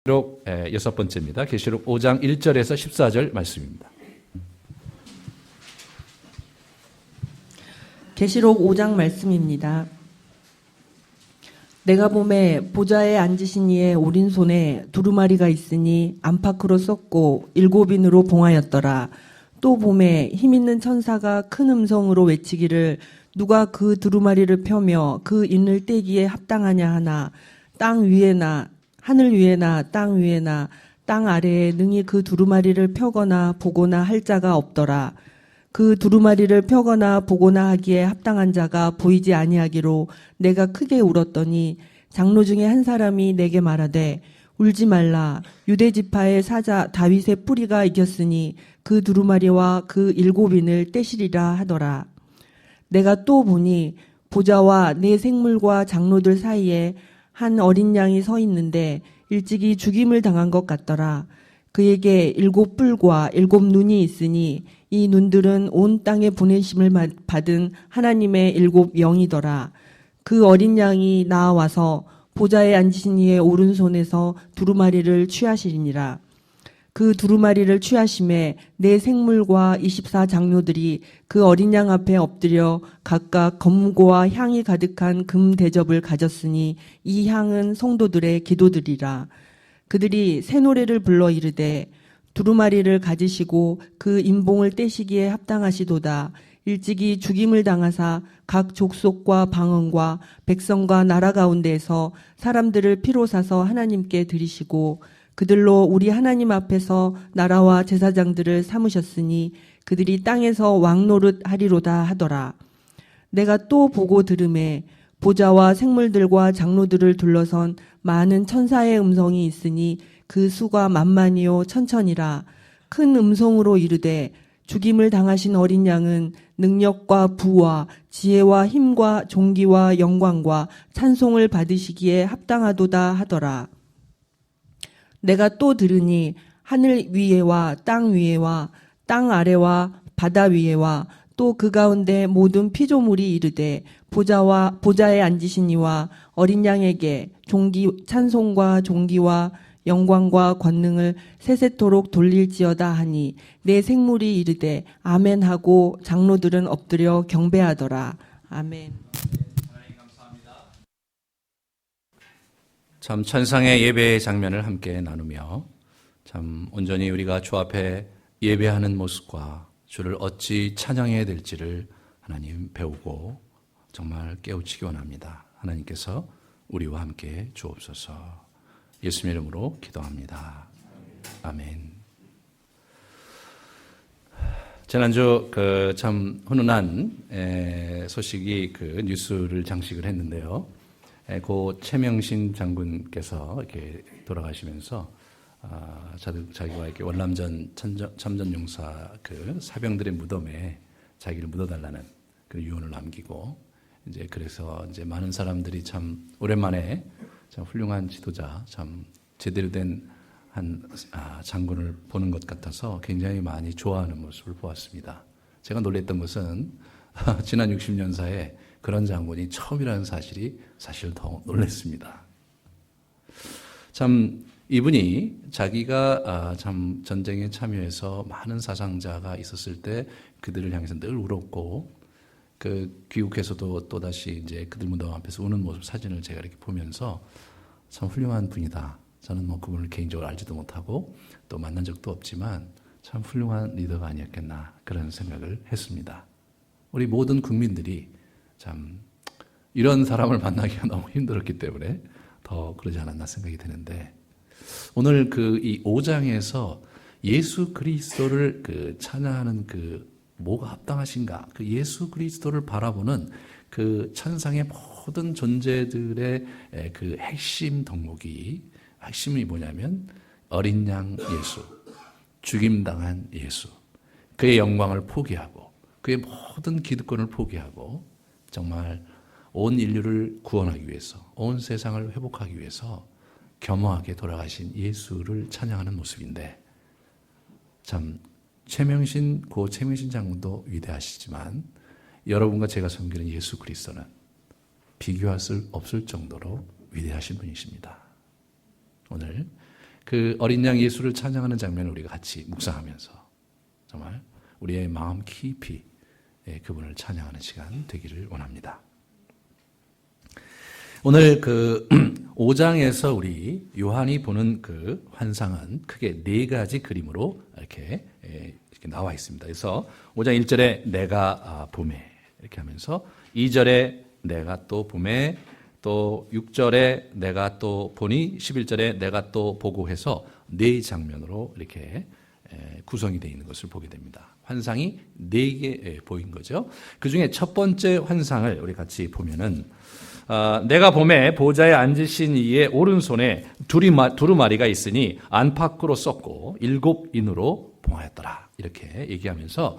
계시록 여섯 번째입니다. 계시록 5장 1절에서 14절 말씀입니다. 계시록 5장 말씀입니다. 내가 보매 보좌에 앉으신 이의 오른손에 두루마리가 있으니 안팎으로 썼고 7인으로 봉하였더라. 또 보매 힘있는 천사가 큰 음성으로 외치기를 누가 그 두루마리를 펴며 그 인을 떼기에 합당하냐 하나 땅 위에나 하늘 위에나 땅 위에나 땅 아래에 능히 그 두루마리를 펴거나 보거나 할 자가 없더라. 그 두루마리를 펴거나 보거나 하기에 합당한 자가 보이지 아니하기로 내가 크게 울었더니 장로 중에 한 사람이 내게 말하되 울지 말라. 유대 지파의 사자 다윗의 뿌리가 이겼으니 그 두루마리와 그 7인을 떼시리라 하더라. 내가 또 보니 보좌와 네 생물과 장로들 사이에 한 어린 양이 서 있는데 일찍이 죽임을 당한 것 같더라. 그에게 7뿔과 7눈이 있으니 이 눈들은 온 땅에 보내심을 받은 하나님의 7영이더라. 그 어린 양이 나와서 보좌에 앉으신 이의 오른손에서 두루마리를 취하시리니라. 그 두루마리를 취하심에 네 생물과 24장로들이 그 어린 양 앞에 엎드려 각각 검고와 향이 가득한 금 대접을 가졌으니 이 향은 성도들의 기도들이라. 그들이 새 노래를 불러 이르되 두루마리를 가지시고 그 인봉을 떼시기에 합당하시도다. 일찍이 죽임을 당하사 각 족속과 방언과 백성과 나라 가운데에서 사람들을 피로 사서 하나님께 드리시고 그들로 우리 하나님 앞에서 나라와 제사장들을 삼으셨으니 그들이 땅에서 왕노릇 하리로다 하더라. 내가 또 보고 들음에 보좌와 생물들과 장로들을 둘러선 많은 천사의 음성이 있으니 그 수가 만만이요 천천이라. 큰 음성으로 이르되 죽임을 당하신 어린 양은 능력과 부와 지혜와 힘과 존귀와 영광과 찬송을 받으시기에 합당하도다 하더라. 내가 또 들으니 하늘 위에와 땅 위에와 땅 아래와 바다 위에와 또 그 가운데 모든 피조물이 이르되 보좌에 앉으신 이와 어린 양에게 찬송과 존귀와 영광과 권능을 세세토록 돌릴지어다 하니 내 생물이 이르되 아멘 하고 장로들은 엎드려 경배하더라. 아멘. 참 천상의 예배의 장면을 함께 나누며 참 온전히 우리가 주 앞에 예배하는 모습과 주를 어찌 찬양해야 될지를 하나님 배우고 정말 깨우치기 원합니다. 하나님께서 우리와 함께 주옵소서. 예수님의 이름으로 기도합니다. 아멘. 지난주 참 훈훈한 소식이 뉴스를 장식을 했는데요. 고 최명신 장군께서 이렇게 돌아가시면서 자기와 이렇게 월남전 참전용사 사병들의 무덤에 자기를 묻어달라는 그 유언을 남기고 그래서 많은 사람들이 참 오랜만에 참 훌륭한 지도자, 참 제대로 된 한 장군을 보는 것 같아서 굉장히 많이 좋아하는 모습을 보았습니다. 제가 놀랬던 것은 지난 60년사에 그런 장군이 처음이라는 사실이 사실 더 놀랐습니다. 참 이분이 자기가 참 전쟁에 참여해서 많은 사상자가 있었을 때 그들을 향해서 늘 울었고 귀국해서도 또다시 그들 무덤 앞에서 우는 모습 사진을 제가 이렇게 보면서 참 훌륭한 분이다. 저는 그분을 개인적으로 알지도 못하고 또 만난 적도 없지만 참 훌륭한 리더가 아니었겠나 그런 생각을 했습니다. 우리 모든 국민들이 참 이런 사람을 만나기가 너무 힘들었기 때문에 더 그러지 않았나 생각이 드는데 오늘 이 5장에서 예수 그리스도를 찬양하는 뭐가 합당하신가 예수 그리스도를 바라보는 천상의 모든 존재들의 핵심 덕목이 핵심이 뭐냐면 어린 양 예수, 죽임당한 예수, 그의 영광을 포기하고 그의 모든 기득권을 포기하고 정말 온 인류를 구원하기 위해서 온 세상을 회복하기 위해서 겸허하게 돌아가신 예수를 찬양하는 모습인데 참 고 최명신 장군도 위대하시지만 여러분과 제가 섬기는 예수 그리스도는 비교할 수 없을 정도로 위대하신 분이십니다. 오늘 그 어린 양 예수를 찬양하는 장면을 우리가 같이 묵상하면서 정말 우리의 마음 깊이 그분을 찬양하는 시간 되기를 원합니다. 오늘 그 5장에서 우리 요한이 보는 그 환상은 크게 4가지 그림으로 이렇게 나와 있습니다. 그래서 5장 1절에 내가 보매 이렇게 하면서 2절에 내가 또 보매, 또 6절에 내가 또 보니, 11절에 내가 또 보고 해서 4장면으로 이렇게 구성이 되어 있는 것을 보게 됩니다. 환상이 4개 보인 거죠. 그 중에 첫 번째 환상을 우리 같이 보면은 내가 보매 보좌에 앉으신 이의 오른손에 두루마리가 있으니 안팎으로 썩고 7인으로 봉하였더라. 이렇게 얘기하면서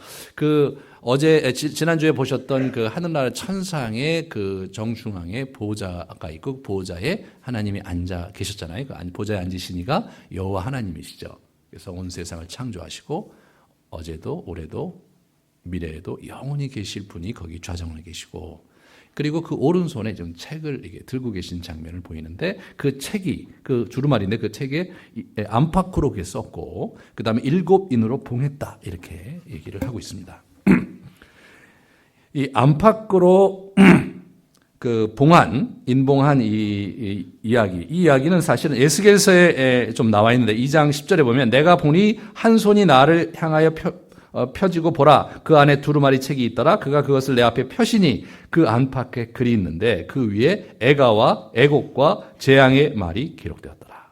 지난주에 보셨던 그 하늘나라 천상의 그 정중앙에 보좌가 있고 보좌에 하나님이 앉아 계셨잖아요. 그 보좌에 앉으신 이가 여호와 하나님이시죠. 그래서 온 세상을 창조하시고 어제도 올해도 미래에도 영원히 계실 분이 거기 좌정에 계시고, 그리고 그 오른손에 좀 책을 이게 들고 계신 장면을 보이는데, 그 책이 그 두루마리인데 그 책에 안팎으로 썼고 그 다음에 7인으로 봉했다 이렇게 얘기를 하고 있습니다. 이 안팎으로 그 인봉한 이 이야기는 사실은 에스겔서에 좀 나와 있는데 2장 10절에 보면 내가 보니 한 손이 나를 향하여 펴지고 보라 그 안에 두루마리 책이 있더라 그가 그것을 내 앞에 펴시니 그 안팎에 글이 있는데 그 위에 애가와 애곡과 재앙의 말이 기록되었더라.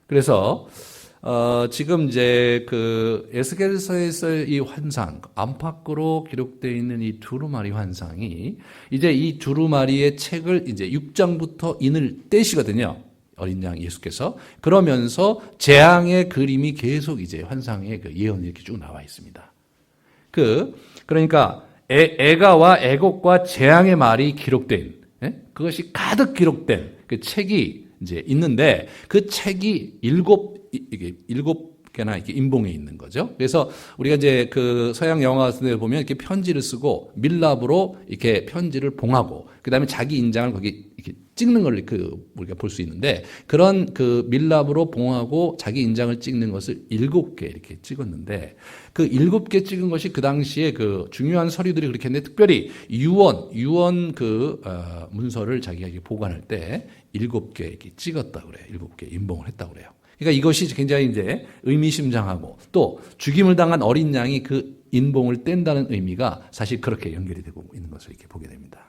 그래서 지금 이제 그 에스겔서에서 이 환상 안팎으로 기록되어 있는 이 두루마리 환상이 이제 이 두루마리의 책을 이제 6장부터 인을 떼시거든요. 어린 양 예수께서. 그러면서 재앙의 그림이 계속 이제 환상의 그 예언이 이렇게 쭉 나와 있습니다. 그러니까 애가와 애곡과 재앙의 말이 기록된, 그것이 가득 기록된 그 책이 이제 있는데 그 책이 7개나 이렇게 인봉해 있는 거죠. 그래서 우리가 이제 그 서양 영화 같은 데 보면 이렇게 편지를 쓰고 밀랍으로 이렇게 편지를 봉하고 그다음에 자기 인장을 거기 이렇게 찍는 걸 우리가 볼 수 있는데, 그런 그 밀랍으로 봉하고 자기 인장을 찍는 것을 7개 이렇게 찍었는데, 그 7개 찍은 것이 그 당시에 그 중요한 서류들이 그렇게 했는데, 특별히 유언 문서를 자기가 이렇게 보관할 때 7개 이렇게 찍었다 그래요. 7개 인봉을 했다고 그래요. 그러니까 이것이 굉장히 이제 의미심장하고, 또 죽임을 당한 어린 양이 그 인봉을 뗀다는 의미가 사실 그렇게 연결이 되고 있는 것을 이렇게 보게 됩니다.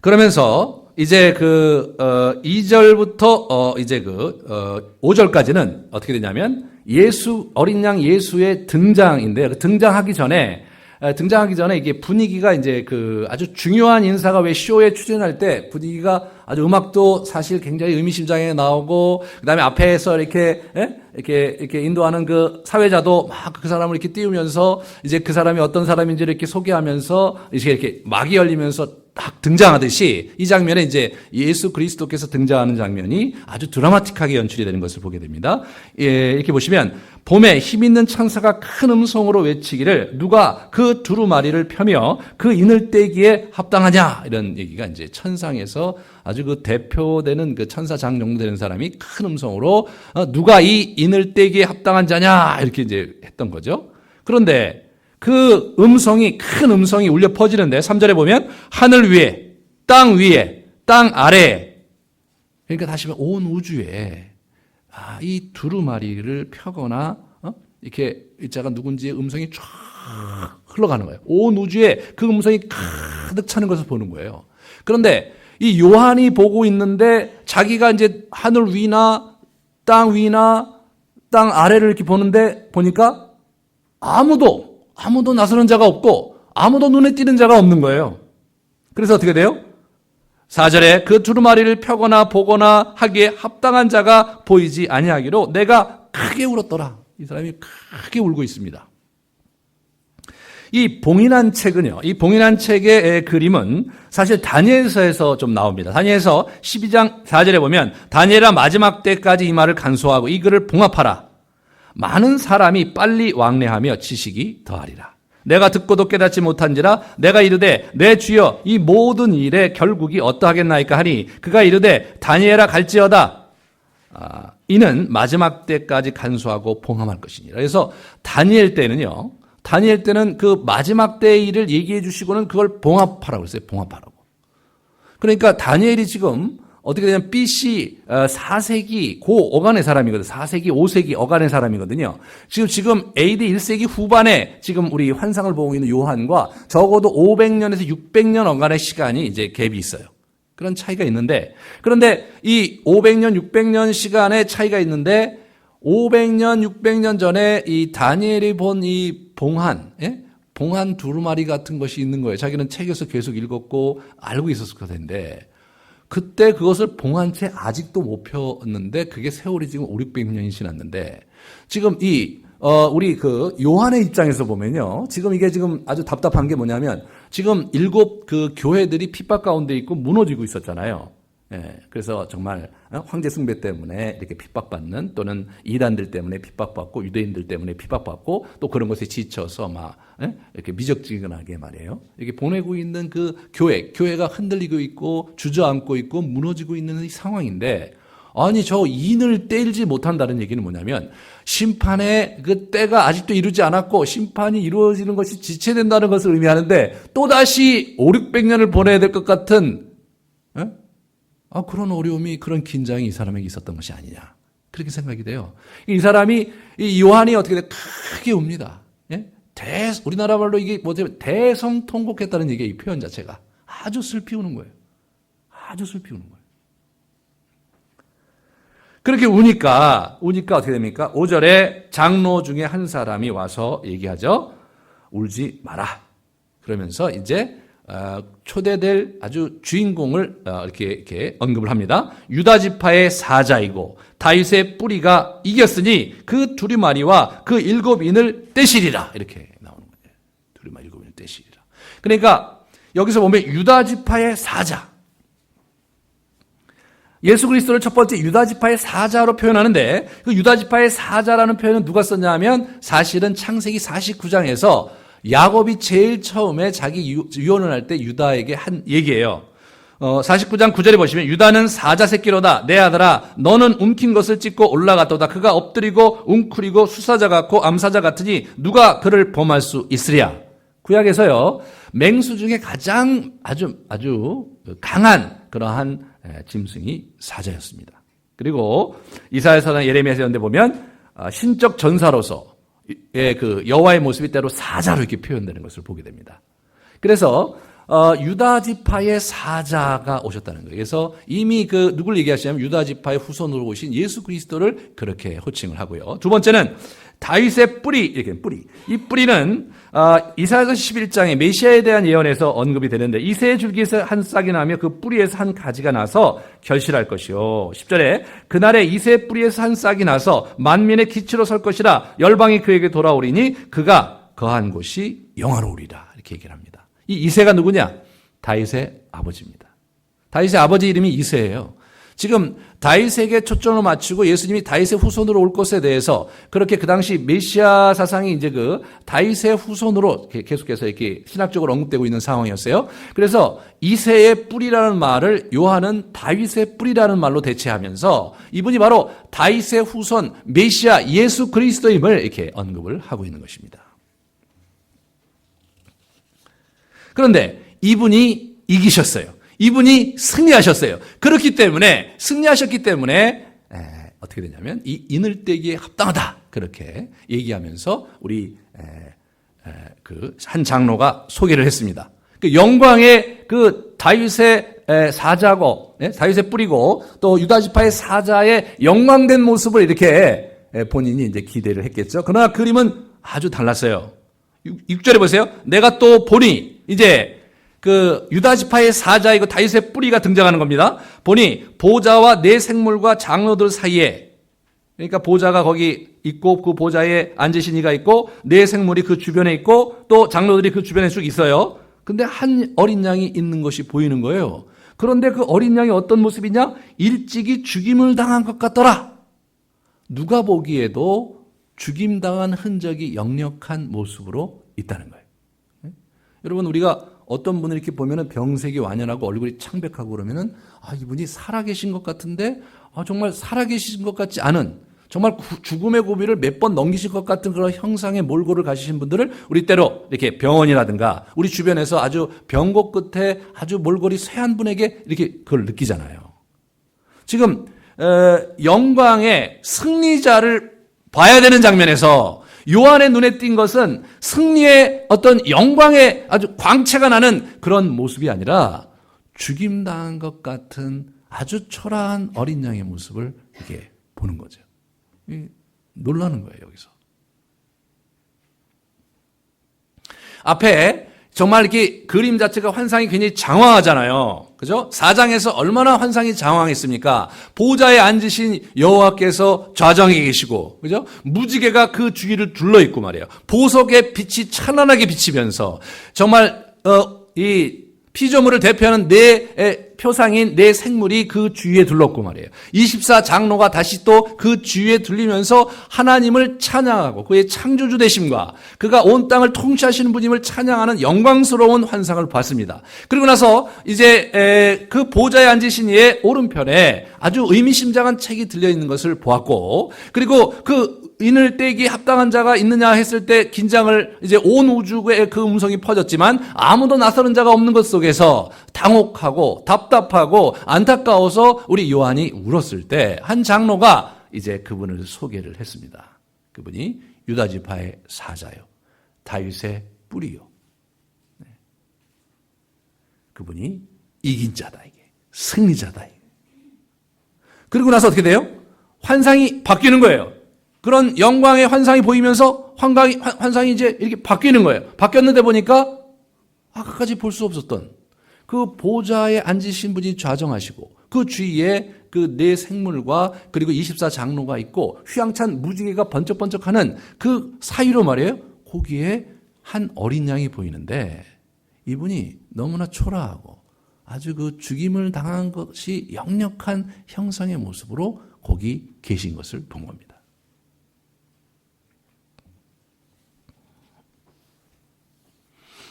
그러면서 이제 2절부터 이제 5절까지는 어떻게 되냐면 어린 양 예수의 등장인데, 등장하기 전에 이게 분위기가 이제 아주 중요한 인사가 왜 쇼에 출연할 때 분위기가 아주 음악도 사실 굉장히 의미심장하게 나오고, 그 다음에 앞에서 이렇게 인도하는 그 사회자도 막 그 사람을 이렇게 띄우면서 이제 그 사람이 어떤 사람인지를 이렇게 소개하면서 이렇게 막이 열리면서 딱 등장하듯이 이 장면에 이제 예수 그리스도께서 등장하는 장면이 아주 드라마틱하게 연출이 되는 것을 보게 됩니다. 이렇게 보시면 봄에 힘있는 천사가 큰 음성으로 외치기를 누가 그 두루마리를 펴며 그 인을 떼기에 합당하냐, 이런 얘기가 이제 천상에서 아주 그 대표되는 그 천사장 정도 되는 사람이 큰 음성으로 누가 이 인을 떼기에 합당한 자냐 이렇게 이제 했던 거죠. 그런데 그 큰 음성이 울려 퍼지는데 3절에 보면 하늘 위에, 땅 아래에, 그러니까 다시 말해 온 우주에 이 두루마리를 펴거나 이렇게 일자가 누군지의 음성이 쫙 흘러가는 거예요. 온 우주에 그 음성이 가득 차는 것을 보는 거예요. 그런데 이 요한이 보고 있는데 자기가 이제 하늘 위나 땅 아래를 이렇게 보니까 아무도 나서는 자가 없고 아무도 눈에 띄는 자가 없는 거예요. 그래서 어떻게 돼요? 4절에 그 두루마리를 펴거나 보거나 하기에 합당한 자가 보이지 아니하기로 내가 크게 울었더라. 이 사람이 크게 울고 있습니다. 이 봉인한 책은요, 이 봉인한 책의 그림은 사실 다니엘서에서 좀 나옵니다. 다니엘서 12장 4절에 보면 다니엘아 마지막 때까지 이 말을 간수하고 이 글을 봉합하라. 많은 사람이 빨리 왕래하며 지식이 더하리라. 내가 듣고도 깨닫지 못한지라 내가 이르되 내 주여 이 모든 일의 결국이 어떠하겠나이까 하니 그가 이르되 다니엘아 갈지어다. 이는 마지막 때까지 간수하고 봉함할 것이니라. 그래서 다니엘 때는 그 마지막 때의 일을 얘기해 주시고는 그걸 봉합하라고 그랬어요. 봉합하라고. 그러니까 다니엘이 지금 어떻게 되냐면 BC 4세기 고 어간의 사람이거든요. 4세기 5세기 어간의 사람이거든요. 지금 AD 1세기 후반에 지금 우리 환상을 보고 있는 요한과 적어도 500년에서 600년 어간의 시간이 이제 갭이 있어요. 그런 차이가 있는데, 그런데 이 500년, 600년 시간의 차이가 있는데 500년, 600년 전에 이 다니엘이 본 이 봉한, 봉한 두루마리 같은 것이 있는 거예요. 자기는 책에서 계속 읽었고 알고 있었을 텐데 그때 그것을 봉한 채 아직도 못 폈는데 그게 세월이 지금 5, 600년이 지났는데 지금 우리 그 요한의 입장에서 보면요. 지금 이게 지금 아주 답답한 게 뭐냐면 지금 7 그 교회들이 핍박 가운데 있고 무너지고 있었잖아요. 그래서 정말 황제 숭배 때문에 이렇게 핍박받는 또는 이단들 때문에 핍박받고 유대인들 때문에 핍박받고 또 그런 것에 지쳐서 막 이렇게 미적지근하게 말이에요. 이렇게 보내고 있는 그 교회가 흔들리고 있고 주저앉고 있고 무너지고 있는 이 상황인데 아니 저 인을 떼지 못한다는 얘기는 뭐냐면 심판의 그 때가 아직도 이루지 않았고 심판이 이루어지는 것이 지체된다는 것을 의미하는데 또다시 5, 600년을 보내야 될 것 같은 그런 어려움이 그런 긴장이 이 사람에게 있었던 것이 아니냐 그렇게 생각이 돼요. 이 사람이 이 요한이 어떻게 돼 크게 웁니다. 우리나라 말로 이게 뭐냐면 대성통곡했다는 얘기의 이 표현 자체가 아주 슬피 우는 거예요. 아주 슬피 우는 거예요. 그렇게 우니까 어떻게 됩니까? 5절에 장로 중에 한 사람이 와서 얘기하죠. 울지 마라. 그러면서 이제 초대될 아주 주인공을 이렇게 언급을 합니다. 유다 지파의 사자이고 다윗의 뿌리가 이겼으니 그 두루마리와 그 7인을 떼시리라. 이렇게 나오는 거예요. 두루마리 7인을 떼시리라. 그러니까 여기서 보면 유다 지파의 사자. 예수 그리스도를 첫 번째 유다 지파의 사자로 표현하는데 그 유다 지파의 사자라는 표현은 누가 썼냐 하면 사실은 창세기 49장에서 야곱이 제일 처음에 자기 유언을 할 때 유다에게 한 얘기예요. 49장 9절에 보시면 유다는 사자 새끼로다. 내 아들아 너는 움킨 것을 찢고 올라갔도다. 그가 엎드리고 웅크리고 수사자 같고 암사자 같으니 누가 그를 범할 수 있으랴. 구약에서요. 맹수 중에 가장 아주 강한 그러한 짐승이 사자였습니다. 그리고 이사야서나 예레미야서 이런 데 보면 신적 전사로서 그 여호와의 모습이 때로 사자로 이렇게 표현되는 것을 보게 됩니다. 그래서 유다 지파의 사자가 오셨다는 거예요. 그래서 이미 누굴 얘기하시냐면 유다 지파의 후손으로 오신 예수 그리스도를 그렇게 호칭을 하고요. 두 번째는 다윗의 뿌리, 이렇게 뿌리. 이 뿌리는 이사야서 11장에 메시아에 대한 예언에서 언급이 되는데 이새의 줄기에서 한 싹이 나며 그 뿌리에서 한 가지가 나서 결실할 것이요. 10절에 그날에 이새의 뿌리에서 한 싹이 나서 만민의 기치로 설 것이라 열방이 그에게 돌아오리니 그가 거한 곳이 영화로우리라. 이렇게 얘기를 합니다. 이 이새가 누구냐? 다윗의 아버지입니다. 다윗의 아버지 이름이 이새예요. 지금 다윗에게 초점을 맞추고 예수님이 다윗의 후손으로 올 것에 대해서 그렇게 그 당시 메시아 사상이 이제 다윗의 후손으로 계속해서 이렇게 신학적으로 언급되고 있는 상황이었어요. 그래서 이새의 뿌리라는 말을 요한은 다윗의 뿌리라는 말로 대체하면서 이분이 바로 다윗의 후손 메시아 예수 그리스도임을 이렇게 언급을 하고 있는 것입니다. 그런데 이분이 이기셨어요. 이분이 승리하셨어요. 승리하셨기 때문에 어떻게 되냐면 이 인을 떼기에 합당하다. 그렇게 얘기하면서 우리 한 장로가 소개를 했습니다. 그 영광의 다윗의 사자고 다윗의 뿌리고 또 유다 지파의 사자의 영광된 모습을 이렇게 본인이 이제 기대를 했겠죠. 그러나 그림은 아주 달랐어요. 6절에 보세요. 내가 또 보니 이제 유다 지파의 사자이고 다윗의 뿌리가 등장하는 겁니다. 보니 보좌와 네 생물과 장로들 사이에 그러니까 보좌가 거기 있고 그 보좌에 앉으신 이가 있고 네 생물이 그 주변에 있고 또 장로들이 그 주변에 쭉 있어요. 근데 한 어린 양이 있는 것이 보이는 거예요. 그런데 그 어린 양이 어떤 모습이냐? 일찍이 죽임을 당한 것 같더라. 누가 보기에도 죽임당한 흔적이 역력한 모습으로 있다는 거예요. 여러분, 우리가 어떤 분을 이렇게 보면은 병색이 완연하고 얼굴이 창백하고 그러면은 이분이 살아계신 것 같은데 정말 살아계신 것 같지 않은, 정말 죽음의 고비를 몇 번 넘기실 것 같은 그런 형상의 몰골을 가지신 분들을 우리 때로 이렇게 병원이라든가 우리 주변에서 아주 병고 끝에 아주 몰골이 쇠한 분에게 이렇게 그걸 느끼잖아요. 지금 영광의 승리자를 봐야 되는 장면에서 요한의 눈에 띈 것은 승리의 어떤 영광의 아주 광채가 나는 그런 모습이 아니라 죽임당한 것 같은 아주 초라한 어린 양의 모습을 이렇게 보는 거죠. 놀라는 거예요, 여기서. 앞에 정말 이렇게 그림 자체가 환상이 굉장히 장황하잖아요. 그죠? 4장에서 얼마나 환상이 장황했습니까? 보좌에 앉으신 여호와께서 좌정에 계시고, 그죠? 무지개가 그 주위를 둘러 있고 말이에요. 보석의 빛이 찬란하게 비치면서 정말 이 피조물을 대표하는 네 표상인 네 생물이 그 주위에 둘렀고 말이에요. 24장로가 다시 또 그 주위에 둘리면서 하나님을 찬양하고 그의 창조주 되심과 그가 온 땅을 통치하시는 분임을 찬양하는 영광스러운 환상을 봤습니다. 그리고 나서 이제 그 보좌에 앉으신 이의 오른편에 아주 의미심장한 책이 들려있는 것을 보았고, 그리고 그 인을 떼기 합당한 자가 있느냐 했을 때 긴장을 이제 온 우주에 그 음성이 퍼졌지만 아무도 나서는 자가 없는 것 속에서 당혹하고 답답하고 안타까워서 우리 요한이 울었을 때 한 장로가 이제 그분을 소개를 했습니다. 그분이 유다 지파의 사자요, 다윗의 뿌리요. 네. 그분이 이긴 자다, 이게 승리자다. 이게. 그리고 나서 어떻게 돼요? 환상이 바뀌는 거예요. 그런 영광의 환상이 보이면서 환상이 이제 이렇게 바뀌는 거예요. 바뀌었는데 보니까 아까까지 볼 수 없었던 그 보좌에 앉으신 분이 좌정하시고 그 주위에 그 네 생물과 그리고 24장로가 있고 휘황찬 무지개가 번쩍번쩍하는 그 사이로 말이에요. 거기에 한 어린 양이 보이는데 이분이 너무나 초라하고 아주 그 죽임을 당한 것이 역력한 형상의 모습으로 거기 계신 것을 본 겁니다.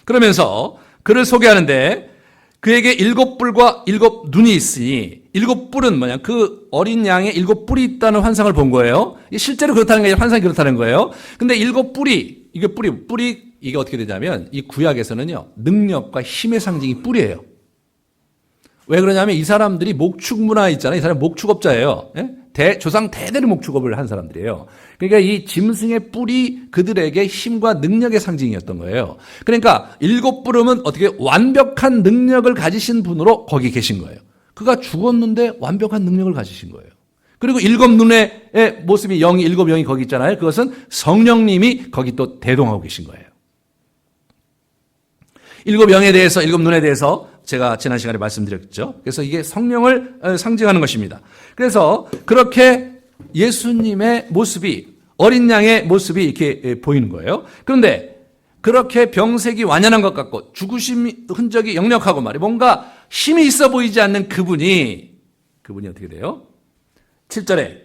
그러면서 그를 소개하는데 그에게 7뿔과 7눈이 있으니 7뿔은 뭐냐? 그 어린 양에 7뿔이 있다는 환상을 본 거예요. 실제로 그렇다는 게 아니라 환상이 그렇다는 거예요. 근데 7뿔이, 이게 뿔이 이게 어떻게 되냐면 이 구약에서는요, 능력과 힘의 상징이 뿔이에요. 왜 그러냐면 이 사람들이 목축 문화 있잖아요. 이 사람 목축업자예요. 조상 대대로 목축업을 한 사람들이에요. 그러니까 이 짐승의 뿔이 그들에게 힘과 능력의 상징이었던 거예요. 그러니까 7부름은 어떻게 완벽한 능력을 가지신 분으로 거기 계신 거예요. 그가 죽었는데 완벽한 능력을 가지신 거예요. 그리고 7눈의 모습이 영이 7영이 거기 있잖아요. 그것은 성령님이 거기 또 대동하고 계신 거예요. 7영에 대해서 7눈에 대해서 제가 지난 시간에 말씀드렸죠. 그래서 이게 성령을 상징하는 것입니다. 그래서 그렇게 예수님의 모습이, 어린 양의 모습이 이렇게 보이는 거예요. 그런데 그렇게 병색이 완연한 것 같고 죽으심 흔적이 역력하고 말이에요. 뭔가 힘이 있어 보이지 않는 그분이 어떻게 돼요? 7절에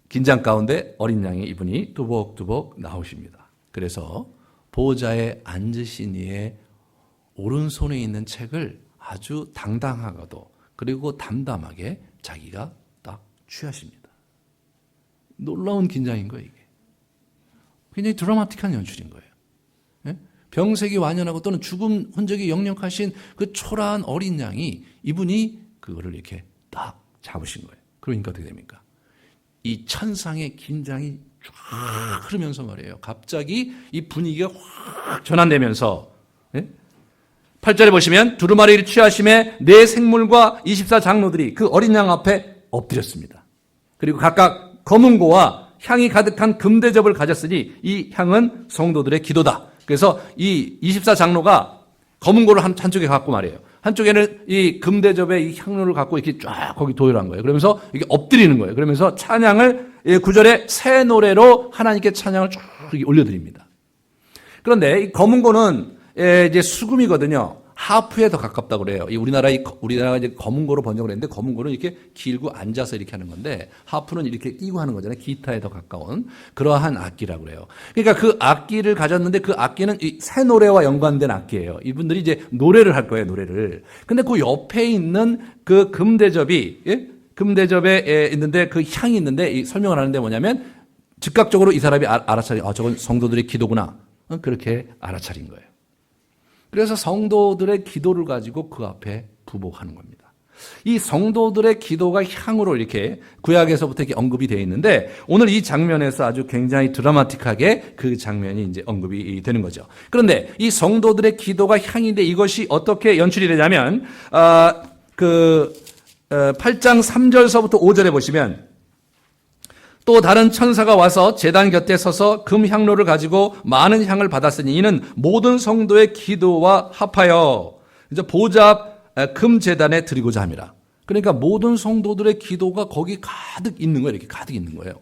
긴장 가운데 어린 양의 이분이 두벅두벅 나오십니다. 그래서 보호자에 앉으신 이의 오른손에 있는 책을 아주 당당하고도 그리고 담담하게 자기가 딱 취하십니다. 놀라운 긴장인 거예요, 이게. 굉장히 드라마틱한 연출인 거예요. 예? 병색이 완연하고 또는 죽음 흔적이 역력하신 그 초라한 어린 양이 이분이 그거를 이렇게 딱 잡으신 거예요. 그러니까 어떻게 됩니까? 이 천상의 긴장이 쫙 흐르면서 말이에요. 갑자기 이 분위기가 확 전환되면서, 예? 8절에 보시면 두루마리를 취하심에 네 생물과 24장로들이 그 어린 양 앞에 엎드렸습니다. 그리고 각각 검은고와 향이 가득한 금대접을 가졌으니 이 향은 성도들의 기도다. 그래서 이 24장로가 검은고를 한쪽에 갖고 말이에요. 한쪽에는 이 금대접에 이 향료를 갖고 이렇게 쫙 거기 도열한 거예요. 그러면서 이게 엎드리는 거예요. 그러면서 찬양을 9절에 새 노래로 하나님께 찬양을 쫙 올려드립니다. 그런데 이 검은고는 이제 수금이거든요. 하프에 더 가깝다고 그래요. 우리나라가 이제 검은고로 번역을 했는데 검은고는 이렇게 길고 앉아서 이렇게 하는 건데 하프는 이렇게 끼고 하는 거잖아요. 기타에 더 가까운 그러한 악기라고 그래요. 그러니까 그 악기를 가졌는데 그 악기는 이 새 노래와 연관된 악기예요. 이분들이 이제 노래를 할 거예요, 노래를. 근데 그 옆에 있는 그 금대접이, 예? 금대접에 있는데 그 향이 있는데 이 설명을 하는데 뭐냐면 즉각적으로 이 사람이 알아차린, 저건 성도들의 기도구나. 그렇게 알아차린 거예요. 그래서 성도들의 기도를 가지고 그 앞에 부복하는 겁니다. 이 성도들의 기도가 향으로 이렇게 구약에서부터 이렇게 언급이 되어 있는데 오늘 이 장면에서 아주 굉장히 드라마틱하게 그 장면이 이제 언급이 되는 거죠. 그런데 이 성도들의 기도가 향인데 이것이 어떻게 연출이 되냐면 8장 3절서부터 5절에 보시면 또 다른 천사가 와서 제단 곁에 서서 금 향로를 가지고 많은 향을 받았으니 이는 모든 성도의 기도와 합하여 이제 보잡 금 제단에 드리고자 함이라. 그러니까 모든 성도들의 기도가 거기 가득 있는 거예요. 이렇게 가득 있는 거예요.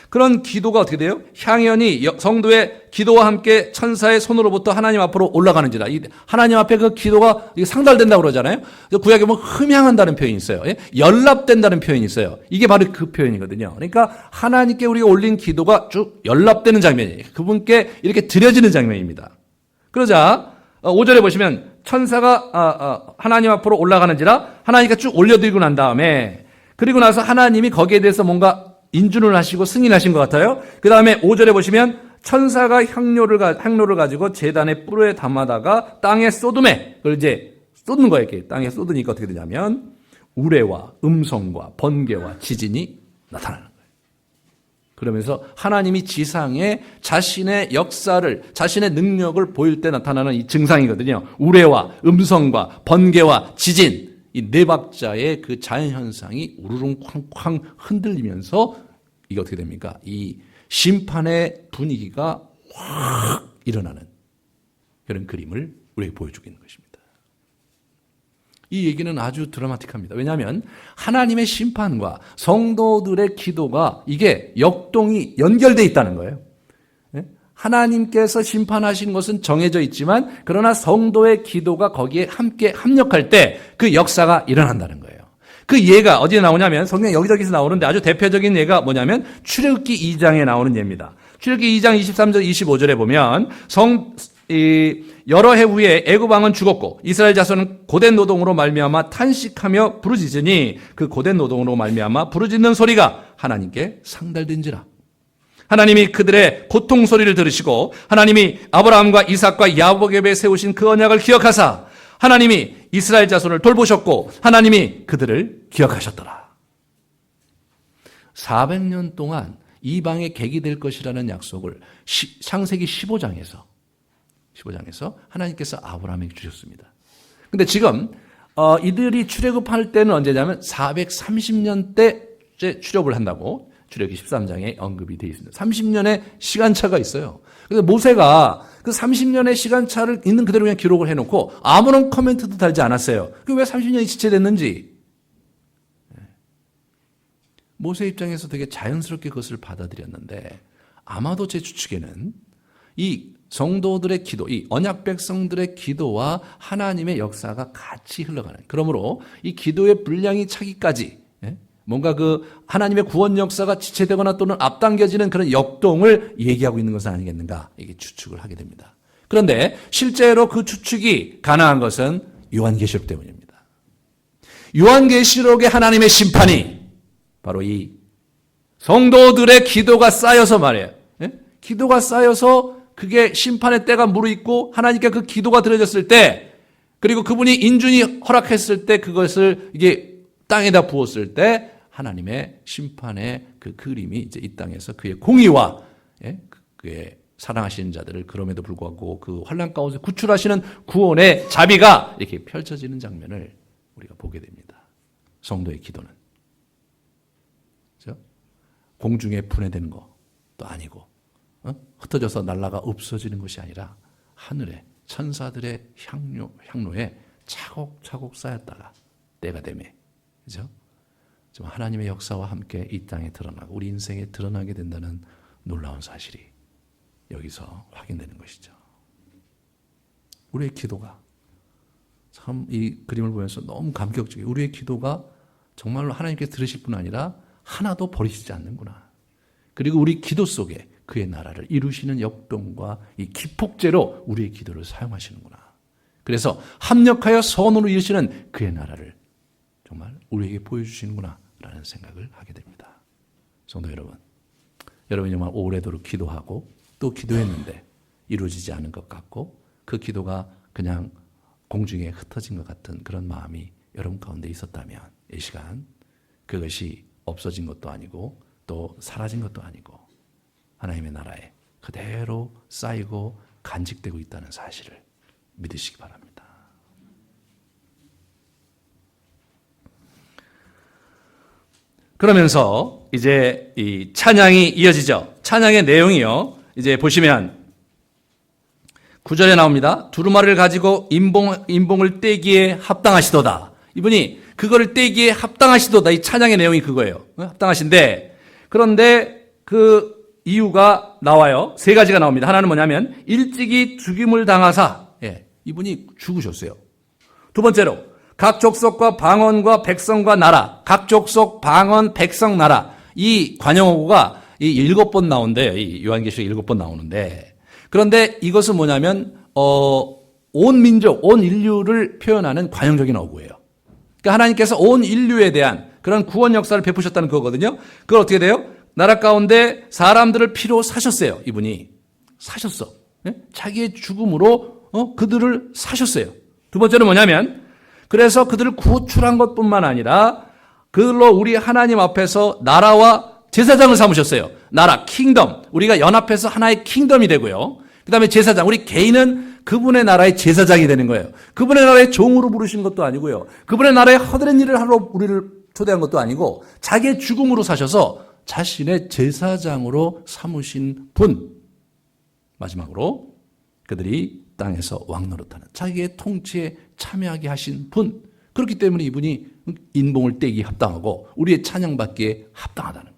그런 기도가 어떻게 돼요? 향연이 성도의 기도와 함께 천사의 손으로부터 하나님 앞으로 올라가는지라. 하나님 앞에 그 기도가 상달된다고 그러잖아요. 구약에 보면 흠향한다는 표현이 있어요. 연락된다는 표현이 있어요. 이게 바로 그 표현이거든요. 그러니까 하나님께 우리가 올린 기도가 쭉 연락되는 장면이에요. 그분께 이렇게 드려지는 장면입니다. 그러자 5절에 보시면 천사가 하나님 앞으로 올라가는지라 하나님께 쭉 올려드리고 난 다음에 그리고 나서 하나님이 거기에 대해서 뭔가 인준을 하시고 승인하신 것 같아요. 그 다음에 5절에 보시면 천사가 향로를 가지고 제단의 뿔에 담아다가 땅에 쏟음에 그걸 이제 쏟는 거예요. 이렇게 땅에 쏟으니까 어떻게 되냐면 우레와 음성과 번개와 지진이 나타나는 거예요. 그러면서 하나님이 지상에 자신의 역사를 자신의 능력을 보일 때 나타나는 이 증상이거든요. 우레와 음성과 번개와 지진 이 네 박자의 그 자연현상이 우르릉 쾅쾅 흔들리면서 이게 어떻게 됩니까? 이 심판의 분위기가 확 일어나는 그런 그림을 우리에게 보여주고 있는 것입니다. 이 얘기는 아주 드라마틱합니다. 왜냐하면 하나님의 심판과 성도들의 기도가 이게 역동이 연결되어 있다는 거예요. 하나님께서 심판하신 것은 정해져 있지만 그러나 성도의 기도가 거기에 함께 합력할 때 그 역사가 일어난다는 거예요. 그 예가 어디에 나오냐면 성경 여기저기서 나오는데 아주 대표적인 예가 뭐냐면 출애굽기 2장에 나오는 예입니다. 출애굽기 2장 23절 25절에 보면 여러 해 후에 애굽 왕은 죽었고 이스라엘 자손은 고된 노동으로 말미암아 탄식하며 부르짖으니 그 고된 노동으로 말미암아 부르짖는 소리가 하나님께 상달된지라. 하나님이 그들의 고통 소리를 들으시고 하나님이 아브라함과 이삭과 야곱에게 세우신 그 언약을 기억하사 하나님이 이스라엘 자손을 돌보셨고 하나님이 그들을 기억하셨더라. 400년 동안 이방의 객이 될 것이라는 약속을 창세기 15장에서 하나님께서 아브라함에게 주셨습니다. 근데 지금 이들이 출애굽할 때는 언제냐면 430년 때째 출애굽을 한다고 출애굽기 13장에 언급이 되어 있습니다. 30년의 시간차가 있어요. 그래서 모세가 그 30년의 시간차를 있는 그대로 그냥 기록을 해놓고 아무런 코멘트도 달지 않았어요. 그 왜 30년이 지체됐는지. 모세 입장에서 되게 자연스럽게 그것을 받아들였는데 아마도 제 추측에는 이 성도들의 기도, 이 언약 백성들의 기도와 하나님의 역사가 같이 흘러가는, 그러므로 이 기도의 분량이 차기까지 뭔가 그 하나님의 구원 역사가 지체되거나 또는 앞당겨지는 그런 역동을 얘기하고 있는 것은 아니겠는가, 이게 추측을 하게 됩니다. 그런데 실제로 그 추측이 가능한 것은 요한계시록 때문입니다. 요한계시록의 하나님의 심판이 바로 이 성도들의 기도가 쌓여서 말이에요. 기도가 쌓여서 그게 심판의 때가 무르익고 하나님께 그 기도가 드려졌을 때, 그리고 그분이 인준이 허락했을 때, 그것을 이게 땅에다 부었을 때 하나님의 심판의 그 그림이 이제 이 땅에서 그의 공의와 그의 사랑하시는 자들을 그럼에도 불구하고 그 환난 가운데 구출하시는 구원의 자비가 이렇게 펼쳐지는 장면을 우리가 보게 됩니다. 성도의 기도는 그렇죠? 공중에 분해되는 것도 아니고 흩어져서 날아가 없어지는 것이 아니라 하늘에 천사들의 향로에 차곡차곡 쌓였다가 때가 되매, 그죠? 좀 하나님의 역사와 함께 이 땅에 드러나고 우리 인생에 드러나게 된다는 놀라운 사실이 여기서 확인되는 것이죠. 우리의 기도가 참 이 그림을 보면서 너무 감격적이에요. 우리의 기도가 정말로 하나님께 들으실 뿐 아니라 하나도 버리시지 않는구나. 그리고 우리 기도 속에 그의 나라를 이루시는 역동과 이 기폭제로 우리의 기도를 사용하시는구나. 그래서 합력하여 선으로 이루시는 그의 나라를 정말 우리에게 보여주시는구나 라는 생각을 하게 됩니다. 성도 여러분, 여러분이 정말 오래도록 기도하고 또 기도했는데 이루어지지 않은 것 같고 그 기도가 그냥 공중에 흩어진 것 같은 그런 마음이 여러분 가운데 있었다면 이 시간 그것이 없어진 것도 아니고 또 사라진 것도 아니고 하나님의 나라에 그대로 쌓이고 간직되고 있다는 사실을 믿으시기 바랍니다. 그러면서 이제 이 찬양이 이어지죠. 찬양의 내용이요. 이제 보시면 9절에 나옵니다. 두루마리를 가지고 인봉을 떼기에 합당하시도다. 이분이 그거를 떼기에 합당하시도다. 이 찬양의 내용이 그거예요. 합당하신데 그런데 그 이유가 나와요. 세 가지가 나옵니다. 하나는 뭐냐면 일찍이 죽임을 당하사 이분이 죽으셨어요. 두 번째로 각 족속과 방언과 백성과 나라, 각 족속, 방언, 백성, 나라 이 관용어구가 이 7번 나오는데 이 요한계시록 7번 나오는데 그런데 이것은 뭐냐면 온 민족, 온 인류를 표현하는 관용적인 어구예요. 그러니까 하나님께서 온 인류에 대한 그런 구원 역사를 베푸셨다는 거거든요. 그걸 어떻게 돼요? 나라 가운데 사람들을 피로 사셨어요. 이분이 사셨어. 자기의 죽음으로 그들을 사셨어요. 두 번째는 뭐냐면 그래서 그들을 구출한 것뿐만 아니라 그들로 우리 하나님 앞에서 나라와 제사장을 삼으셨어요. 나라, 킹덤. 우리가 연합해서 하나의 킹덤이 되고요. 그 다음에 제사장. 우리 개인은 그분의 나라의 제사장이 되는 거예요. 그분의 나라의 종으로 부르신 것도 아니고요. 그분의 나라에 허드렛 일을 하러 우리를 초대한 것도 아니고 자기의 죽음으로 사셔서 자신의 제사장으로 삼으신 분. 마지막으로 그들이 땅에서 왕노릇하는 자기의 통치에 참여하게 하신 분. 그렇기 때문에 이분이 인봉을 떼기 합당하고 우리의 찬양받기에 합당하다는 거예요.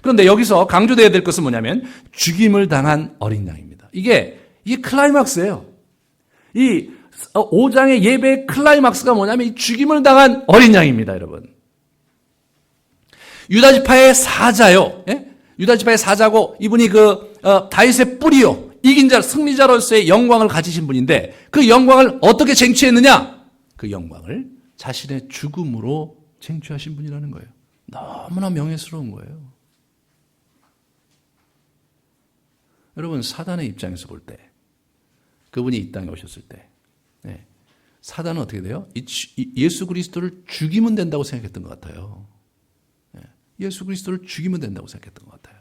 그런데 여기서 강조되어야 될 것은 뭐냐면 죽임을 당한 어린 양입니다. 이게 클라이막스예요. 이 5장의 예배의 클라이막스가 뭐냐면 이 죽임을 당한 어린 양입니다, 여러분. 유다지파의 사자요. 유다지파의 사자고 이분이 다윗의 뿌리요. 이긴 자, 승리자로서의 영광을 가지신 분인데 그 영광을 어떻게 쟁취했느냐? 그 영광을 자신의 죽음으로 쟁취하신 분이라는 거예요. 너무나 명예스러운 거예요. 여러분, 사단의 입장에서 볼 때, 그분이 이 땅에 오셨을 때, 사단은 어떻게 돼요? 예수 그리스도를 죽이면 된다고 생각했던 것 같아요. 예수 그리스도를 죽이면 된다고 생각했던 것 같아요.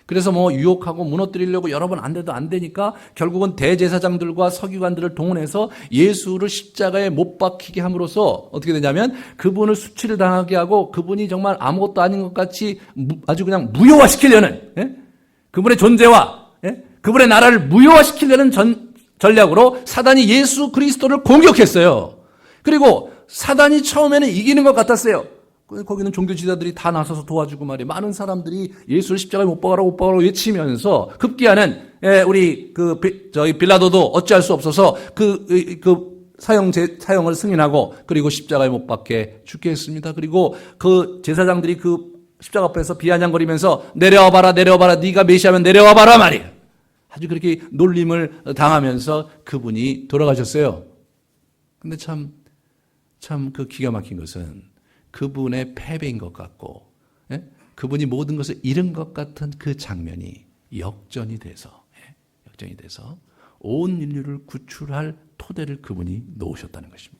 그래서 유혹하고 무너뜨리려고 여러 번 안 돼도 안 되니까 결국은 대제사장들과 서기관들을 동원해서 예수를 십자가에 못 박히게 함으로써 어떻게 되냐면 그분을 수치를 당하게 하고 그분이 정말 아무것도 아닌 것 같이 아주 그냥 무효화시키려는 그분의 존재와 그분의 나라를 무효화시키려는 전략으로 사단이 예수 그리스도를 공격했어요. 그리고 사단이 처음에는 이기는 것 같았어요. 거기는 종교 지도자들이 다 나서서 도와주고 말이에요. 많은 사람들이 예수를 십자가에 못 박아라고 외치면서 급기야는 우리 빌라도도 어찌할 수 없어서 사형을 승인하고 그리고 십자가에 못 박게 죽게 했습니다. 그리고 그 제사장들이 그 십자가 앞에서 비아냥거리면서 내려와봐라 네가 메시아면 내려와봐라 말이에요. 아주 그렇게 놀림을 당하면서 그분이 돌아가셨어요. 근데 참 그 기가 막힌 것은 그분의 패배인 것 같고 그분이 모든 것을 잃은 것 같은 그 장면이 역전이 돼서 온 인류를 구출할 토대를 그분이 놓으셨다는 것입니다.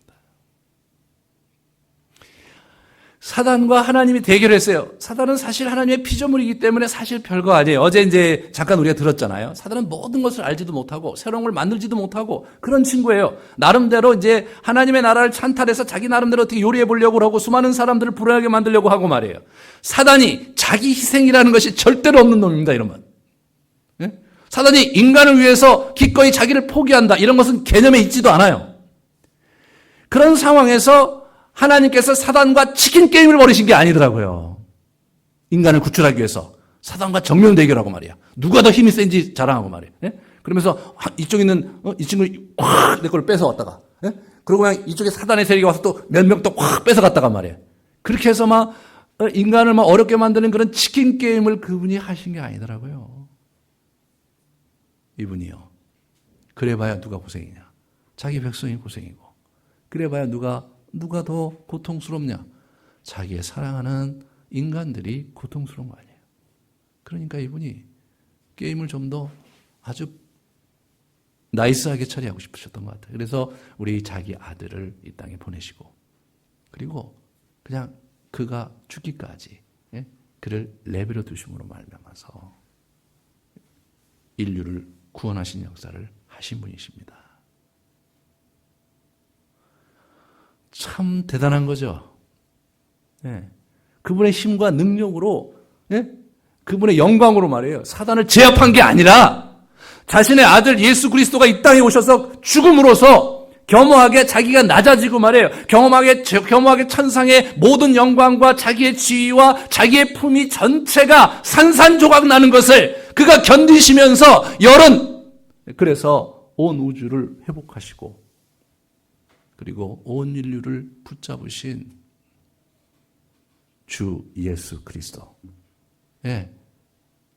사단과 하나님이 대결했어요. 사단은 사실 하나님의 피조물이기 때문에 사실 별거 아니에요. 어제 이제 잠깐 우리가 들었잖아요. 사단은 모든 것을 알지도 못하고 새로운 걸 만들지도 못하고 그런 친구예요. 나름대로 이제 하나님의 나라를 찬탈해서 자기 나름대로 어떻게 요리해 보려고 하고 수많은 사람들을 불안하게 만들려고 하고 말이에요. 사단이 자기 희생이라는 것이 절대로 없는 놈입니다, 이러면. 사단이 인간을 위해서 기꺼이 자기를 포기한다. 이런 것은 개념에 있지도 않아요. 그런 상황에서 하나님께서 사단과 치킨 게임을 벌이신 게 아니더라고요. 인간을 구출하기 위해서 사단과 정면 대결하고 말이야. 누가 더 힘이 센지 자랑하고 말이야. 그러면서 이쪽에 있는 이 친구를 확 내 걸 뺏어왔다가, 예? 그리고 그냥 이쪽에 사단의 세력이 와서 또 몇 명 또 확 뺏어갔다가 말이에요. 그렇게 해서 막 인간을 막 어렵게 만드는 그런 치킨 게임을 그분이 하신 게 아니더라고요. 이분이요. 그래봐야 누가 고생이냐? 자기 백성이 고생이고. 그래봐야 누가 더 고통스럽냐? 자기의 사랑하는 인간들이 고통스러운 거 아니에요. 그러니까 이분이 게임을 좀 더 아주 나이스하게 처리하고 싶으셨던 것 같아요. 그래서 우리 자기 아들을 이 땅에 보내시고, 그리고 그냥 그가 죽기까지, 예? 그를 내버려 두심으로 말미암아서 인류를 구원하신 역사를 하신 분이십니다. 참 대단한 거죠. 예. 그분의 힘과 능력으로, 예? 그분의 영광으로 말이에요. 사단을 제압한 게 아니라 자신의 아들 예수 그리스도가 이 땅에 오셔서 죽음으로써 겸허하게 자기가 낮아지고 말이에요. 겸허하게 천상의 모든 영광과 자기의 지위와 자기의 품위 전체가 산산조각 나는 것을 그가 견디시면서 그래서 온 우주를 회복하시고, 그리고 온 인류를 붙잡으신 주 예수 그리스도. 예.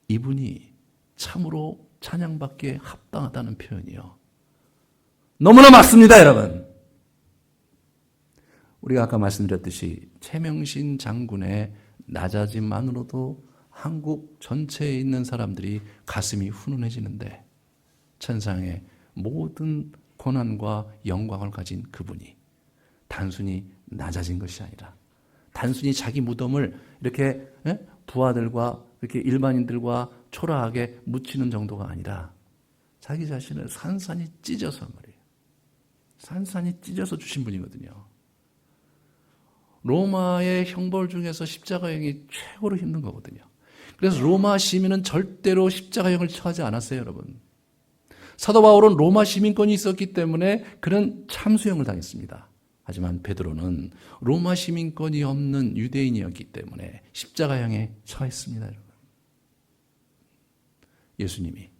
이분이 참으로 찬양받기에 합당하다는 표현이요. 너무나 맞습니다, 여러분. 우리가 아까 말씀드렸듯이 최명신 장군의 낮아짐만으로도 한국 전체에 있는 사람들이 가슴이 훈훈해지는데, 천상의 모든 고난과 영광을 가진 그분이 단순히 낮아진 것이 아니라, 단순히 자기 무덤을 이렇게 부하들과 이렇게 일반인들과 초라하게 묻히는 정도가 아니라 자기 자신을 산산이 찢어서 말이에요. 산산이 찢어서 주신 분이거든요. 로마의 형벌 중에서 십자가형이 최고로 힘든 거거든요. 그래서 로마 시민은 절대로 십자가형을 처하지 않았어요, 여러분. 사도 바울은 로마 시민권이 있었기 때문에 그런 참수형을 당했습니다. 하지만 베드로는 로마 시민권이 없는 유대인이었기 때문에 십자가형에 처했습니다, 여러분. 예수님이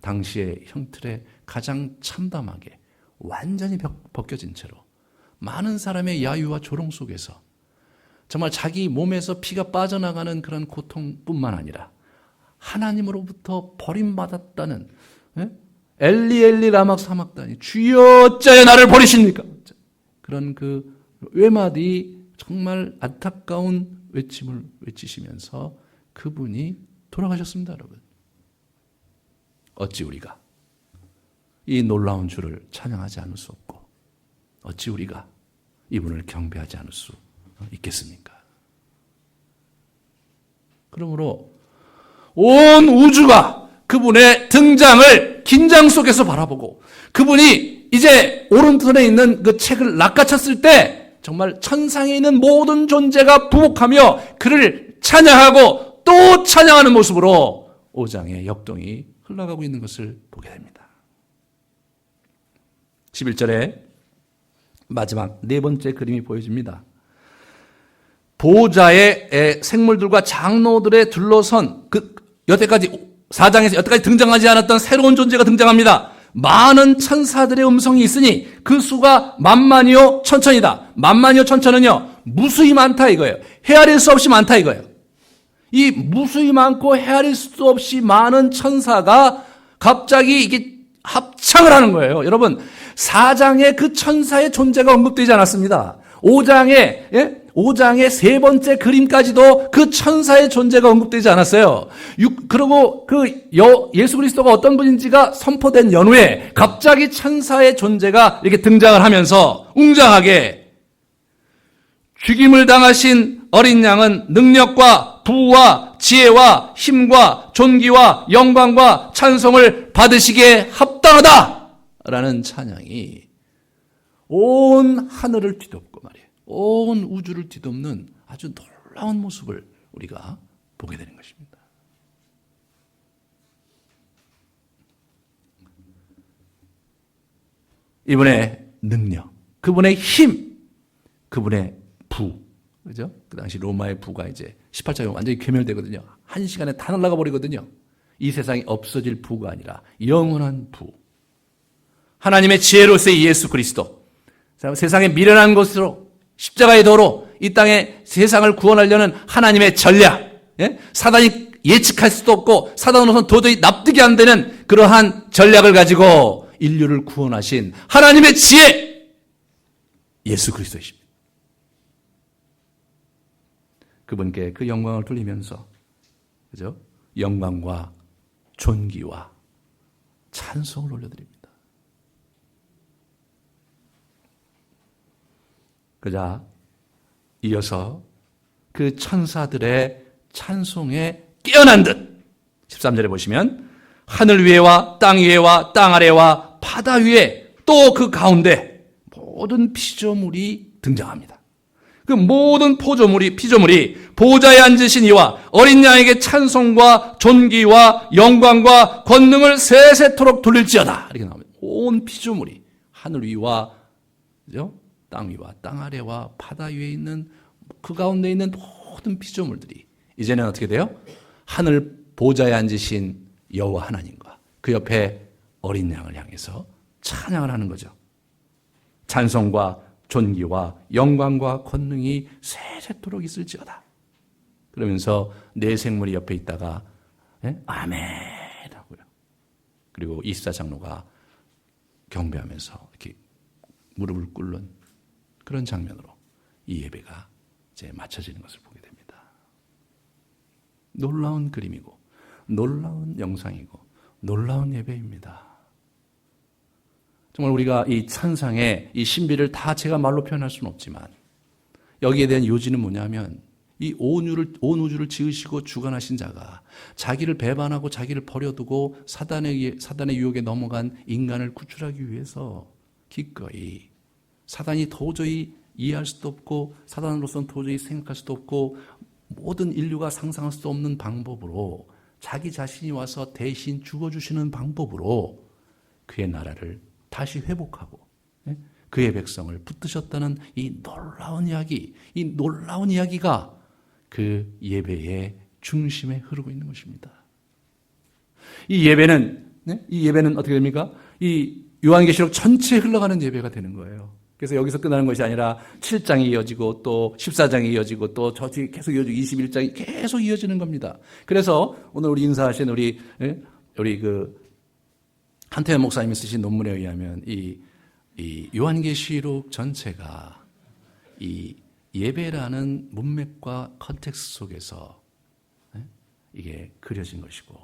당시의 형틀에 가장 참담하게 완전히 벗겨진 채로 많은 사람의 야유와 조롱 속에서 정말 자기 몸에서 피가 빠져나가는 그런 고통뿐만 아니라 하나님으로부터 버림받았다는, 엘리 엘리 라막 사막다니 주여 어찌하여 나를 버리십니까? 그런 그 외마디 정말 안타까운 외침을 외치시면서 그분이 돌아가셨습니다, 여러분. 어찌 우리가 이 놀라운 주를 찬양하지 않을 수 없고, 어찌 우리가 이분을 경배하지 않을 수 있겠습니까? 그러므로 온 우주가 그분의 등장을 긴장 속에서 바라보고, 그분이 이제 오른손에 있는 그 책을 낚아챘을 때 정말 천상에 있는 모든 존재가 부복하며 그를 찬양하고 또 찬양하는 모습으로 오장의 역동이 흘러가고 있는 것을 보게 됩니다. 11절에 마지막 네 번째 그림이 보여집니다. 보호자의 생물들과 장로들에 둘러선 여태까지 4장에서 여태까지 등장하지 않았던 새로운 존재가 등장합니다. 많은 천사들의 음성이 있으니 그 수가 만만이요 천천이다. 만만이요 천천은요 무수히 많다 이거예요. 헤아릴 수 없이 많다 이거예요. 이 무수히 많고 헤아릴 수 없이 많은 천사가 갑자기 이게 합창을 하는 거예요. 여러분, 4장에 그 천사의 존재가 언급되지 않았습니다. 5장의 세 번째 그림까지도 그 천사의 존재가 언급되지 않았어요. 그리고 예수 그리스도가 어떤 분인지가 선포된 연후에 갑자기 천사의 존재가 이렇게 등장을 하면서 웅장하게 죽임을 당하신 어린 양은 능력과 부와 지혜와 힘과 존귀와 영광과 찬송을 받으시기에 합당하다라는 찬양이 온 하늘을 뒤덮고 말이에요. 온 우주를 뒤덮는 아주 놀라운 모습을 우리가 보게 되는 것입니다. 이분의 능력, 그분의 힘, 그분의 부, 그죠? 그 당시 로마의 부가 이제 18장에 완전히 괴멸되거든요. 한 시간에 다 날아가 버리거든요. 이 세상이 없어질 부가 아니라 영원한 부. 하나님의 지혜로서의 예수 그리스도. 세상에 미련한 것으로 십자가의 도로 이 땅에 세상을 구원하려는 하나님의 전략. 예? 사단이 예측할 수도 없고 사단으로서는 도저히 납득이 안 되는 그러한 전략을 가지고 인류를 구원하신 하나님의 지혜. 예수 그리스도이십니다. 그분께 그 영광을 돌리면서 그죠? 영광과 존귀와 찬송을 올려드립니다. 그자 이어서 그 천사들의 찬송에 깨어난 듯 13절에 보시면 하늘 위에와 땅 위에와 땅 아래와 바다 위에 또 그 가운데 모든 피조물이 등장합니다. 그 모든 피조물이 보좌에 앉으신 이와 어린 양에게 찬송과 존귀와 영광과 권능을 세세토록 돌릴지어다. 이렇게 나옵니다. 온 피조물이 하늘 위와 그죠? 땅 위와 땅 아래와 바다 위에 있는 그 가운데 있는 모든 피조물들이 이제는 어떻게 돼요? 하늘 보좌에 앉으신 여호와 하나님과 그 옆에 어린 양을 향해서 찬양을 하는 거죠. 찬송과 존귀와 영광과 권능이 세세토록 있을지어다. 그러면서 네 생물이 옆에 있다가 아멘 하고요. 그리고 24장로가 경배하면서 이렇게 무릎을 꿇는 그런 장면으로 이 예배가 이제 마쳐지는 것을 보게 됩니다. 놀라운 그림이고 놀라운 영상이고 놀라운 예배입니다. 정말 우리가 이 찬상의 이 신비를 다 제가 말로 표현할 수는 없지만 여기에 대한 요지는 뭐냐면 이 온 우주를 지으시고 주관하신 자가 자기를 배반하고 자기를 버려두고 사단의 유혹에 넘어간 인간을 구출하기 위해서 기꺼이 사단이 도저히 이해할 수도 없고 사단으로서는 도저히 생각할 수도 없고 모든 인류가 상상할 수도 없는 방법으로 자기 자신이 와서 대신 죽어주시는 방법으로 그의 나라를 다시 회복하고 그의 백성을 붙드셨다는 이 놀라운 이야기가 그 예배의 중심에 흐르고 있는 것입니다. 이 예배는 어떻게 됩니까? 이 요한계시록 전체에 흘러가는 예배가 되는 거예요. 그래서 여기서 끝나는 것이 아니라 7장이 이어지고 또 14장이 이어지고 또 저 뒤에 계속 이어지고 21장이 계속 이어지는 겁니다. 그래서 오늘 우리 인사하신 우리 그 한태현 목사님이 쓰신 논문에 의하면 이 요한계시록 전체가 이 예배라는 문맥과 컨텍스트 속에서 이게 그려진 것이고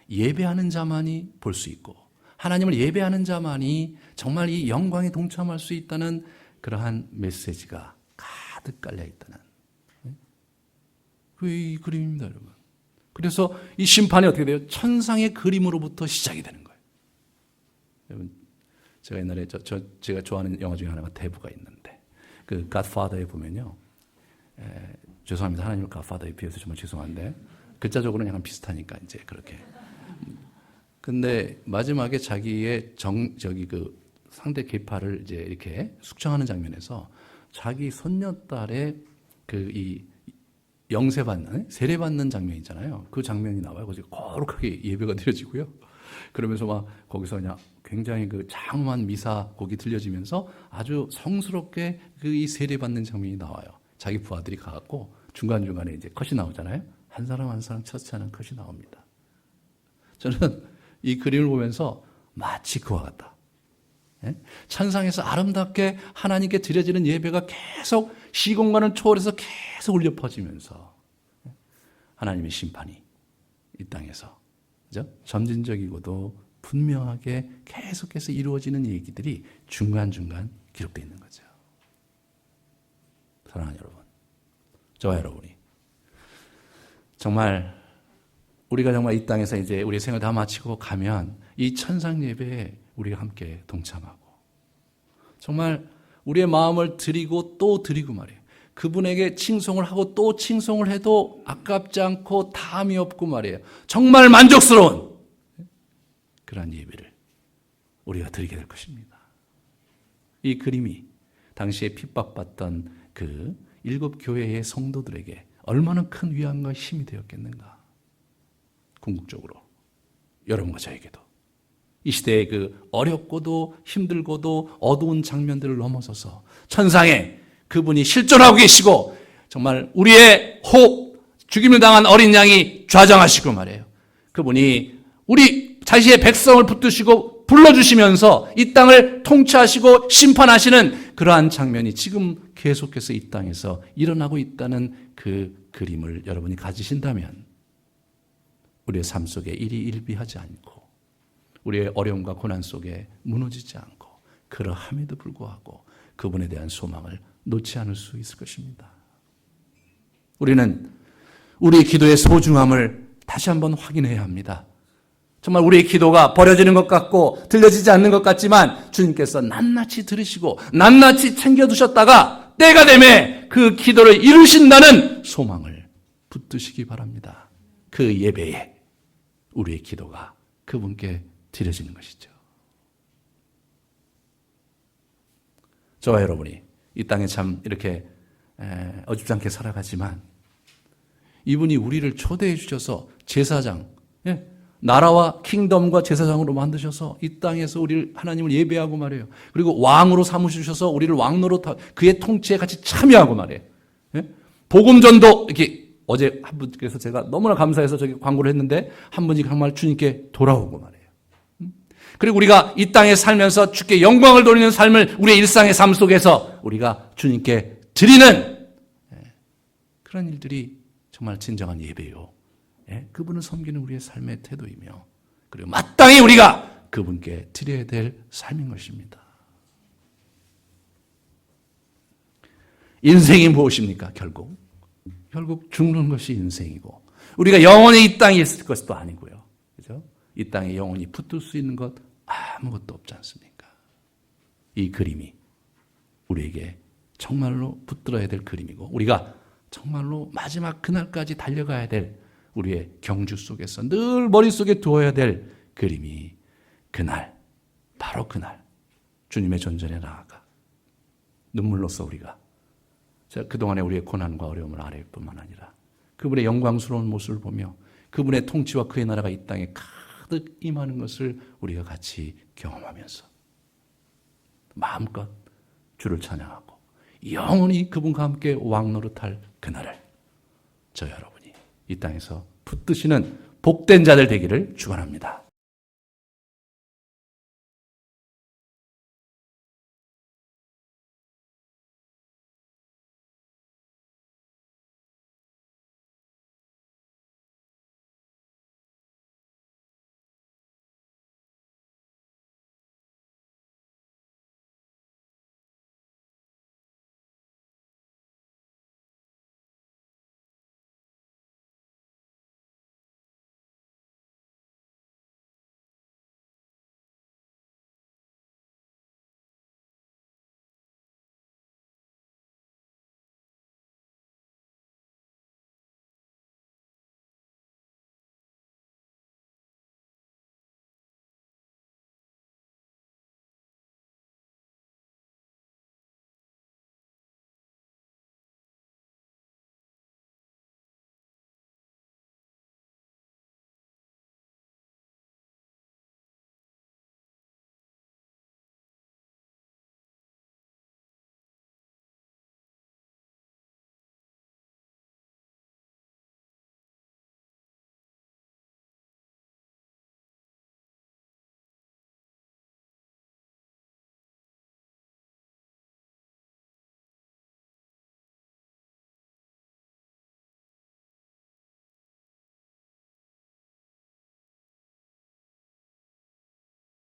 예배하는 자만이 볼 수 있고 하나님을 예배하는 자만이 정말 이 영광에 동참할 수 있다는 그러한 메시지가 가득 깔려 있다는 이 그림입니다, 여러분. 그래서 이 심판이 어떻게 돼요? 천상의 그림으로부터 시작이 되는 거예요. 여러분, 제가 옛날에 제가 좋아하는 영화 중에 하나가 대부가 있는데 그 갓파더에 보면요, 죄송합니다. 하나님을 갓파더에 비해서 정말 죄송한데 글자적으로는 약간 비슷하니까 이제 그렇게. 근데 마지막에 자기의 그 상대 계파를 이제 이렇게 숙청하는 장면에서 자기 손녀딸의 그 이 영세받는 세례받는 장면 있잖아요. 그 장면이 나와요. 그래서 거룩하게 예배가 드려지고요. 그러면서 막 거기서 그냥 굉장히 그 장엄한 미사 곡이 들려지면서 아주 성스럽게 그 이 세례받는 장면이 나와요. 자기 부하들이 가갖고 중간중간에 이제 컷이 나오잖아요. 한 사람 한 사람 처치하는 컷이 나옵니다. 저는 이 그림을 보면서 마치 그와 같다. 천상에서 아름답게 하나님께 드려지는 예배가 계속 시공간을 초월해서 계속 울려 퍼지면서 하나님의 심판이 이 땅에서 그죠? 점진적이고도 분명하게 계속해서 이루어지는 얘기들이 중간중간 기록되어 있는 거죠. 사랑하는 여러분, 저와 여러분이 정말 우리가 정말 이 땅에서 이제 우리의 생을 다 마치고 가면 이 천상 예배에 우리가 함께 동참하고 정말 우리의 마음을 드리고 또 드리고 말이에요. 그분에게 칭송을 하고 또 칭송을 해도 아깝지 않고 담이 없고 말이에요. 정말 만족스러운 그러한 예배를 우리가 드리게 될 것입니다. 이 그림이 당시에 핍박받던 그 7교회의 성도들에게 얼마나 큰 위안과 힘이 되었겠는가. 궁극적으로 여러분과 저에게도 이 시대의 그 어렵고도 힘들고도 어두운 장면들을 넘어서서 천상에 그분이 실존하고 계시고 정말 우리의 호흡, 죽임을 당한 어린 양이 좌장하시고 말이에요. 그분이 우리 자신의 백성을 붙드시고 불러주시면서 이 땅을 통치하시고 심판하시는 그러한 장면이 지금 계속해서 이 땅에서 일어나고 있다는 그 그림을 여러분이 가지신다면 우리의 삶 속에 일희일비하지 않고 우리의 어려움과 고난 속에 무너지지 않고 그러함에도 불구하고 그분에 대한 소망을 놓지 않을 수 있을 것입니다. 우리는 우리의 기도의 소중함을 다시 한번 확인해야 합니다. 정말 우리의 기도가 버려지는 것 같고 들려지지 않는 것 같지만 주님께서 낱낱이 들으시고 낱낱이 챙겨두셨다가 때가 되면 그 기도를 이루신다는 소망을 붙드시기 바랍니다. 그 예배에 우리의 기도가 그분께 드려지는 것이죠. 저와 여러분이 이 땅에 참 이렇게 어줍지 않게 살아가지만 이분이 우리를 초대해 주셔서 제사장, 나라와 킹덤과 제사장으로 만드셔서 이 땅에서 우리를 하나님을 예배하고 말이에요. 그리고 왕으로 삼으셔서 우리를 왕노로 그의 통치에 같이 참여하고 말이에요. 복음전도 이렇게 어제 한 분께서 제가 너무나 감사해서 저기 광고를 했는데 한 분이 정말 주님께 돌아오고 말이에요. 그리고 우리가 이 땅에 살면서 주께 영광을 돌리는 삶을 우리의 일상의 삶 속에서 우리가 주님께 드리는 그런 일들이 정말 진정한 예배요. 그분을 섬기는 우리의 삶의 태도이며 그리고 마땅히 우리가 그분께 드려야 될 삶인 것입니다. 인생이 무엇입니까? 결국 죽는 것이 인생이고 우리가 영원히 이 땅에 있을 것도 아니고요. 그죠? 이 땅에 영원히 붙들 수 있는 것 아무것도 없지 않습니까? 이 그림이 우리에게 정말로 붙들어야 될 그림이고 우리가 정말로 마지막 그날까지 달려가야 될 우리의 경주 속에서 늘 머릿속에 두어야 될 그림이 그날, 바로 그날 주님의 전전에 나아가 눈물로써 우리가 그동안의 우리의 고난과 어려움을 아뢰일 뿐만 아니라 그분의 영광스러운 모습을 보며 그분의 통치와 그의 나라가 이 땅에 가득 임하는 것을 우리가 같이 경험하면서 마음껏 주를 찬양하고 영원히 그분과 함께 왕노릇할 그날을 저 여러분이 이 땅에서 붙드시는 복된 자들 되기를 축원합니다.